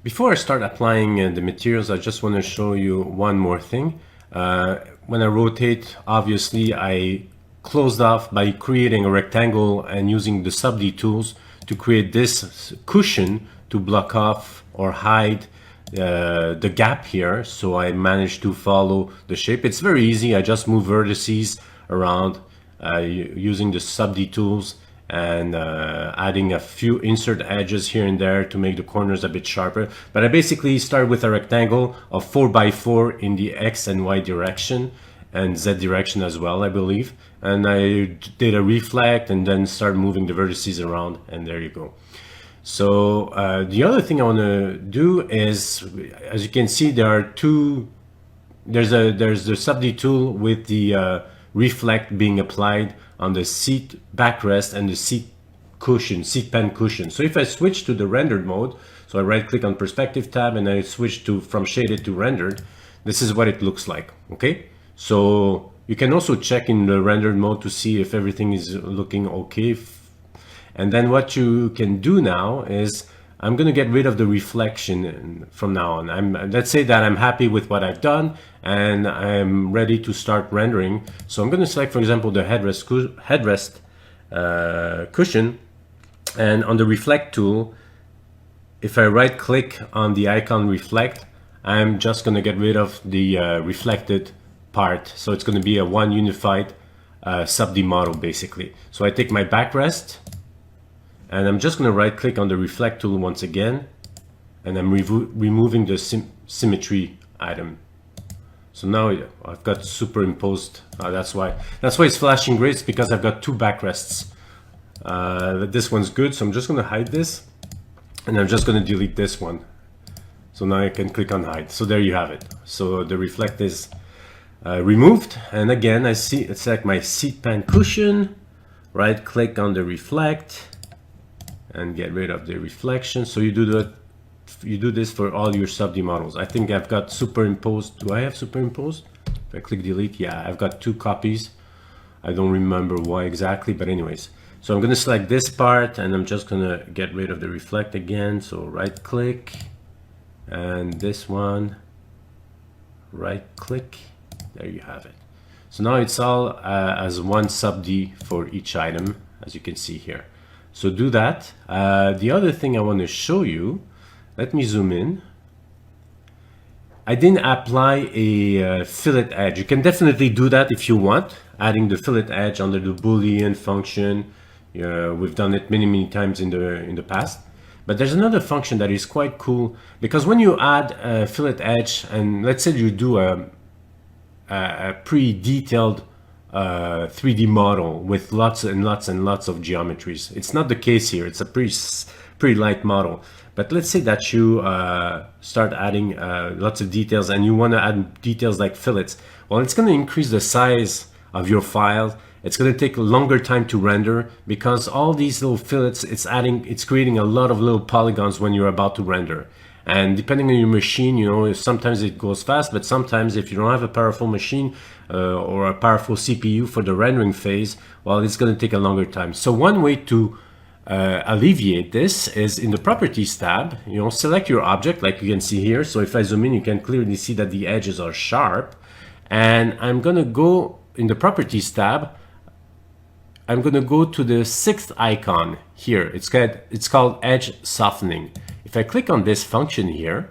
Before I start applying the materials, I just want to show you one more thing. When I rotate, obviously I closed off by creating a rectangle and using the Subd tools to create this cushion to block off or hide the gap here. So I managed to follow the shape. It's very easy. I just move vertices around using the Subd tools and adding a few insert edges here and there to make the corners a bit sharper. But I basically start with a rectangle of 4 by 4 in the X and Y direction and Z direction as well, I believe. And I did a reflect and then start moving the vertices around, and there you go. So the other thing I want to do is, as you can see, there are two. There's the Subd tool with the reflect being applied on the seat backrest and the seat pan cushion. So if I switch to the rendered mode, so I right click on perspective tab and I switch to from shaded to rendered, this is what it looks like. Okay, so you can also check in the rendered mode to see if everything is looking okay. And then what you can do now is I'm going to get rid of the reflection from now on. Let's say that I'm happy with what I've done and I'm ready to start rendering. So I'm going to select, for example, the headrest cushion, and on the reflect tool, if I right click on the icon reflect, I'm just going to get rid of the reflected part. So it's going to be a one unified Subd model basically. So I take my backrest, and I'm just going to right click on the reflect tool once again, and I'm removing the symmetry item. So now I've got superimposed. That's why it's flashing gray. It's because I've got two backrests. This one's good, so I'm just going to hide this, and I'm just going to delete this one. So now I can click on hide. So there you have it. So the reflect is removed, and again I see it's like my seat pan cushion. Right click on the reflect and get rid of the reflection. So you do this for all your Subd models. I think I've got superimposed. Do I have superimposed? If I click delete, yeah, I've got two copies. I don't remember why exactly, but anyways. So I'm going to select this part and I'm just going to get rid of the reflect again. So right click, and this one, right click, there you have it. So now it's all as one Subd for each item, as you can see here. So do that. The other thing I want to show you, let me zoom in. I didn't apply a fillet edge. You can definitely do that if you want, adding the fillet edge under the Boolean function. We've done it many times in the past. But there's another function that is quite cool, because when you add a fillet edge, and let's say you do a pre-detailed 3D model with lots and lots of geometries. It's not the case here. It's a pretty light model. But let's say that you start adding lots of details, and you want to add details like fillets. Well, it's going to increase the size of your file. It's going to take a longer time to render, because all these little fillets, it's creating a lot of little polygons when you're about to render. And depending on your machine, you know, sometimes it goes fast, but sometimes if you don't have a powerful machine or a powerful CPU for the rendering phase, well, it's going to take a longer time. So one way to alleviate this is in the Properties tab, you know, select your object like you can see here. So if I zoom in, you can clearly see that the edges are sharp. And I'm going to go in the Properties tab, I'm going to go to the sixth icon here. It's called Edge Softening. If I click on this function here,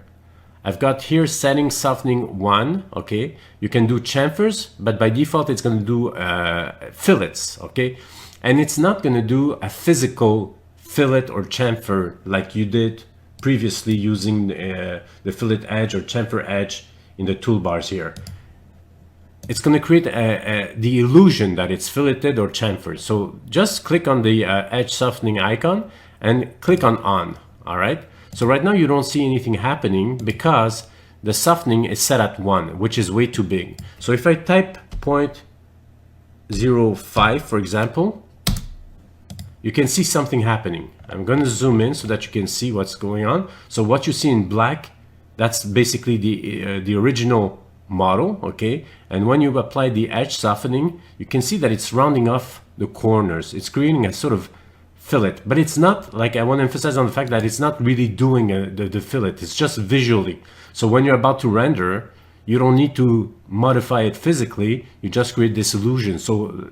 I've got here setting softening 1. Okay, you can do chamfers, but by default it's going to do fillets. Okay, and it's not going to do a physical fillet or chamfer like you did previously using the fillet edge or chamfer edge in the toolbars here. It's going to create the illusion that it's filleted or chamfered. So just click on the edge softening icon and click on on. All right. So right now you don't see anything happening because the softening is set at 1, which is way too big. So if I type 0.05, for example, you can see something happening. I'm going to zoom in so that you can see what's going on. So what you see in black, that's basically the original model. Okay, and when you apply the edge softening, you can see that it's rounding off the corners. It's creating a sort of fillet, but it's not like, I want to emphasize on the fact that it's not really doing the fillet, it's just visually. So when you're about to render, you don't need to modify it physically, you just create this illusion. So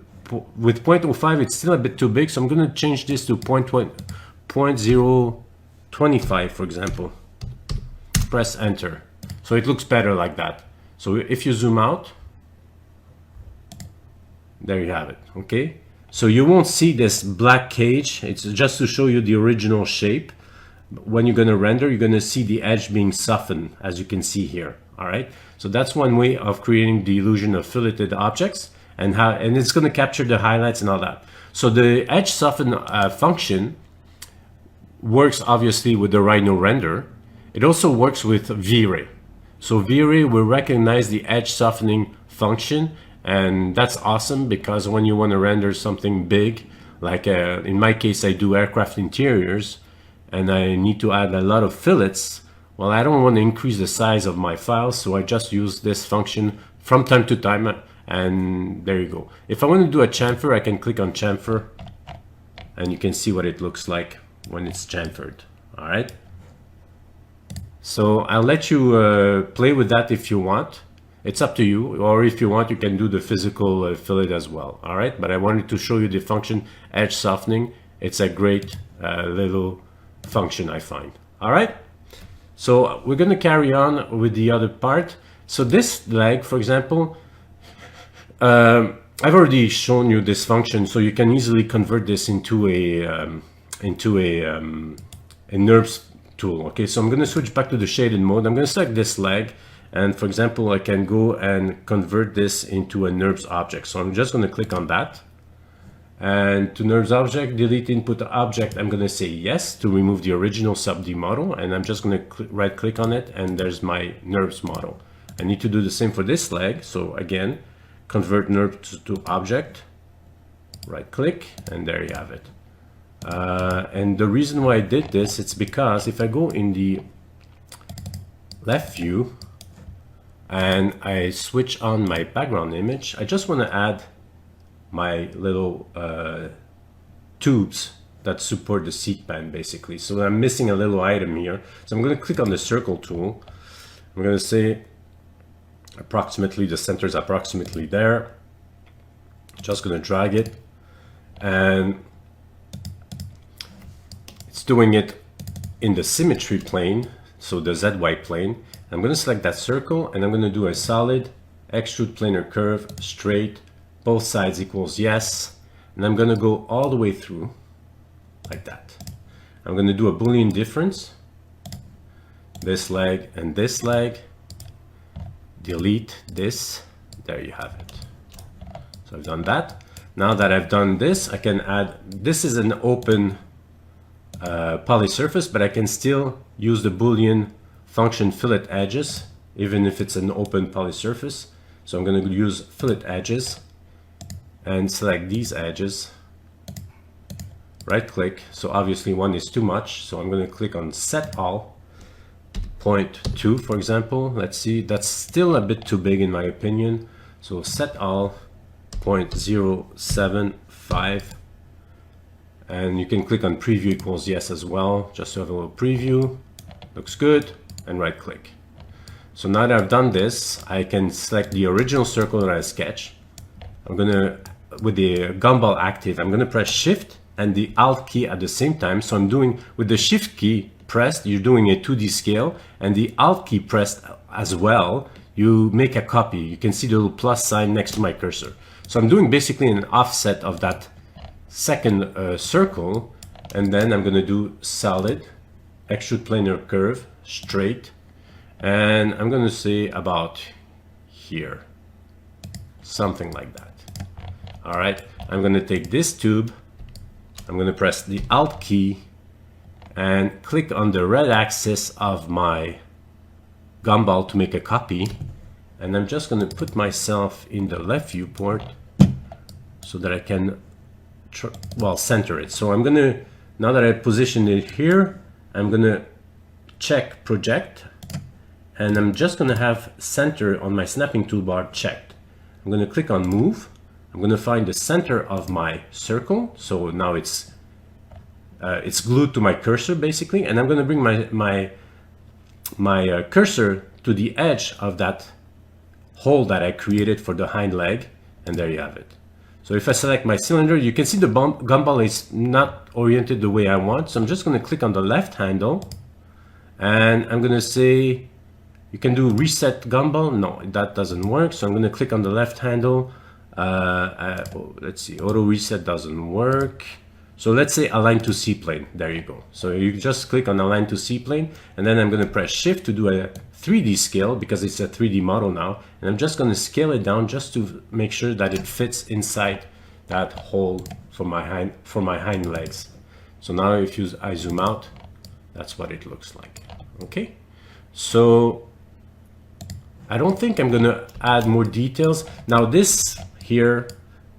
with 0.05 it's still a bit too big, so I'm going to change this to 0.025 for example. Press enter, so it looks better like that. So if you zoom out, there you have it. Okay, so you won't see this black cage, it's just to show you the original shape. When you're going to render, you're going to see the edge being softened, as you can see here. All right, so that's one way of creating the illusion of filleted objects, and it's going to capture the highlights and all that. So the edge soften function works obviously with the Rhino render. It also works with V-Ray. So V-Ray will recognize the edge softening function, and that's awesome because when you want to render something big, like in my case I do aircraft interiors and I need to add a lot of fillets, well, I don't want to increase the size of my files, so I just use this function from time to time, and there you go. If I want to do a chamfer, I can click on chamfer and you can see what it looks like when it's chamfered. All right, so I'll let you play with that if you want. It's up to you, or if you want you can do the physical fillet as well. All right, but I wanted to show you the function edge softening. It's a great little function, I find. All right, so we're going to carry on with the other part. So this leg, for example, I've already shown you this function, so you can easily convert this into a NURBS tool. Okay, so I'm going to switch back to the shaded mode. I'm going to select this leg, and for example, I can go and convert this into a NURBS object. So I'm just going to click on that. And to NURBS object, delete input object, I'm going to say yes to remove the original Subd model, and I'm just going to right click on it, and there's my NURBS model. I need to do the same for this leg. So again, convert NURBS to object, right click, and there you have it. And the reason why I did this, it's because if I go in the left view and I switch on my background image, I just want to add my little tubes that support the seat pan basically. So I'm missing a little item here. So I'm going to click on the circle tool. I'm going to say approximately, the center is approximately there. Just going to drag it, and it's doing it in the symmetry plane, so the ZY plane. I'm going to select that circle and I'm going to do a solid extrude planar curve straight, both sides equals yes, and I'm going to go all the way through like that. I'm going to do a Boolean difference, this leg and this leg, delete this, there you have it. So I've done that. Now that I've done this, I can add, this is an open poly surface, but I can still use the Boolean function fillet edges even if it's an open poly surface. So I'm going to use fillet edges and select these edges, right click. So obviously one is too much, so I'm going to click on set all, 0.2 for example. Let's see, that's still a bit too big in my opinion, so set all 0.075, and you can click on preview equals yes as well, just to have a little preview. Looks good, and right click. So now that I've done this, I can select the original circle that I sketched. I'm gonna, with the gumball active, I'm gonna press shift and the alt key at the same time. So I'm doing, with the shift key pressed, you're doing a 2D scale, and the alt key pressed as well, you make a copy. You can see the little plus sign next to my cursor. So I'm doing basically an offset of that second circle, and then I'm gonna do solid, extrude planar curve, straight, and I'm gonna say about here, something like that. All right, I'm gonna take this tube, I'm gonna press the alt key and click on the red axis of my gumball to make a copy, and I'm just gonna put myself in the left viewport so that I can center it. So I'm gonna, now that I positioned it here, I'm gonna check project, and I'm just gonna have center on my snapping toolbar checked. I'm gonna click on move. I'm gonna find the center of my circle, so now it's it's glued to my cursor basically, and I'm going to bring my cursor to the edge of that hole that I created for the hind leg, and there you have it. So if I select my cylinder, you can see the gumball is not oriented the way I want, so I'm just going to click on the left handle, and I'm going to say, you can do reset gumball. No, that doesn't work, so I'm going to click on the left handle. Let's see, auto reset doesn't work. So let's say align to C plane. There you go. So you just click on align to C plane, and then I'm going to press shift to do a 3D scale because it's a 3D model now, and I'm just going to scale it down just to make sure that it fits inside that hole for my hind legs. So now if I zoom out, that's what it looks like. Okay, so I don't think I'm going to add more details now. This here,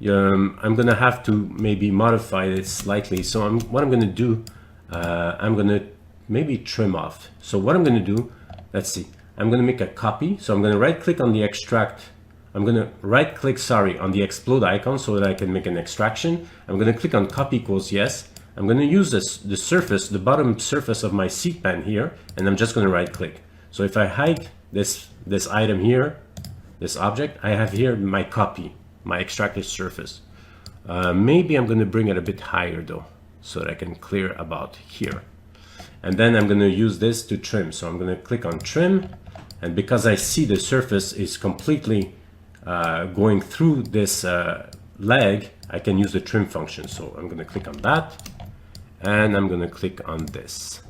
I'm gonna have to maybe modify it slightly. So what I'm gonna do, I'm gonna maybe trim off. So what I'm gonna do, let's see, I'm gonna make a copy. So I'm gonna right click on the extract. I'm gonna right click, sorry, on the explode icon so that I can make an extraction. I'm gonna click on copy equals yes. I'm gonna use the surface, the bottom surface of my seat pan here, and I'm just gonna right click. So if I hide this item here, this object, I have here my copy, my extracted surface. Maybe I'm going to bring it a bit higher though, so that I can clear about here. And then I'm going to use this to trim. So I'm going to click on trim, and because I see the surface is completely going through this leg, I can use the trim function. So I'm going to click on that, and I'm going to click on this,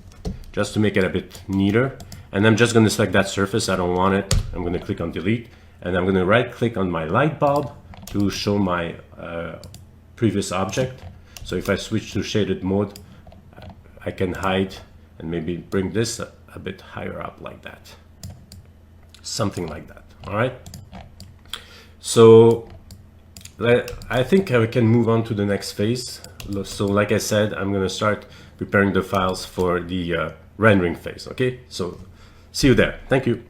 just to make it a bit neater. And I'm just going to select that surface. I don't want it. I'm going to click on delete, and I'm going to right click on my light bulb to show my previous object. So if I switch to shaded mode, I can hide and maybe bring this a bit higher up like that, something like that. All right, so I think we can move on to the next phase. So like I said, I'm going to start preparing the files for the rendering phase. Okay, so see you there. Thank you.